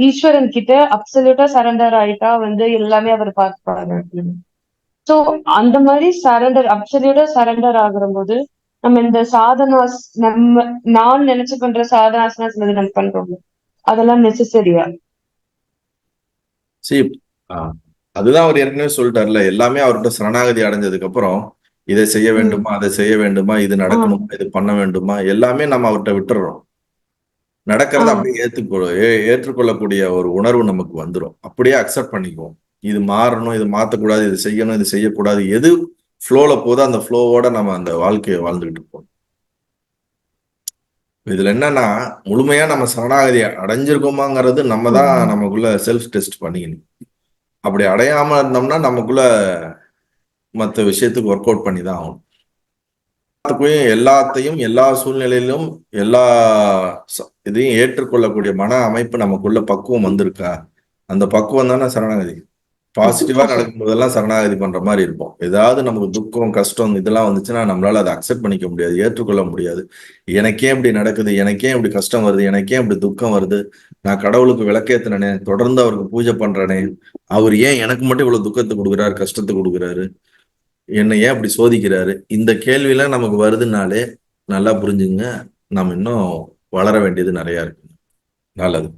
ஈஸ்வரன் கிட்ட அப்சல்யூட்டா சரண்டர் ஆயிட்டா எல்லாமே அவர் பார்த்துப்பாரு அப்படின்னு. சோ அந்த மாதிரி அப்சல்யூட்டா சரண்டர் ஆகுற போது நம்ம இந்த சாதனாஸ் நான் நினைச்சு பண்ற சாதனாஸ்னா சிலது நம்ம பண்றோம், அதெல்லாம் நெசசரியா? சரி. அதுதான் அவர் ஏற்கனவே சொல்லிட்டார்ல, எல்லாமே அவர்கிட்ட சரணாகதி அடைஞ்சதுக்கு அப்புறம் இதை செய்ய வேண்டுமா, அதை செய்ய வேண்டுமா, இது நடக்கணுமா, இது பண்ண வேண்டுமா, எல்லாமே நம்ம அவர்கிட்ட விட்டுறோம். நடக்கிறத அப்படியே ஏற்றுக்கொள்ளக்கூடிய ஒரு உணர்வு நமக்கு வந்துடும். அப்படியே அக்செப்ட் பண்ணிக்குவோம். இது மாறணும், இது மாற்றக்கூடாது, இது செய்யணும், இது செய்யக்கூடாது. எது ஃப்ளோல போதோ அந்த ஃப்ளோவோட நம்ம அந்த வாழ்க்கையை வாழ்ந்துகிட்டு இருப்போம். இதுல என்னன்னா, முழுமையா நம்ம சரணாகதி அடைஞ்சிருக்கோமாங்கிறது நம்ம தான் நமக்குள்ள செல்ஃப் டெஸ்ட் பண்ணிக்கணும். அப்படி அடையாம இருந்தோம்னா நமக்குள்ள மற்ற விஷயத்துக்கு ஒர்க் அவுட் பண்ணி தான் ஆகணும். எல்லாத்தையும் எல்லா சூழ்நிலையிலும் எல்லா இதையும் ஏற்றுக்கொள்ளக்கூடிய மன அமைப்பு நமக்குள்ள பக்குவம் வந்திருக்கா? அந்த பக்குவம் தானே சரணாகதி. பாசிட்டிவா நடக்கும் போதெல்லாம் சரணாகதி பண்ற மாதிரி இருப்போம். ஏதாவது நமக்கு துக்கம், கஷ்டம் இதெல்லாம் வந்துச்சுன்னா நம்மளால அதை அக்செப்ட் பண்ணிக்க முடியாது, ஏற்றுக்கொள்ள முடியாது. எனக்கே இப்படி நடக்குது, எனக்கே இப்படி கஷ்டம் வருது, எனக்கே இப்படி துக்கம் வருது, நான் கடவுளுக்கு விளக்கேத்தினே, தொடர்ந்து அவருக்கு பூஜை பண்றேனே, அவர் ஏன் எனக்கு மட்டும் இவ்வளவு துக்கத்தை கொடுக்குறாரு, கஷ்டத்தை கொடுக்குறாரு, என்னை ஏன் அப்படி சோதிக்கிறாரு, இந்த கேள்வியெல்லாம் நமக்கு வருதுனாலே நல்லா புரிஞ்சுங்க, நம்ம இன்னும் வளர வேண்டியது நிறைய இருக்கு. நல்லது.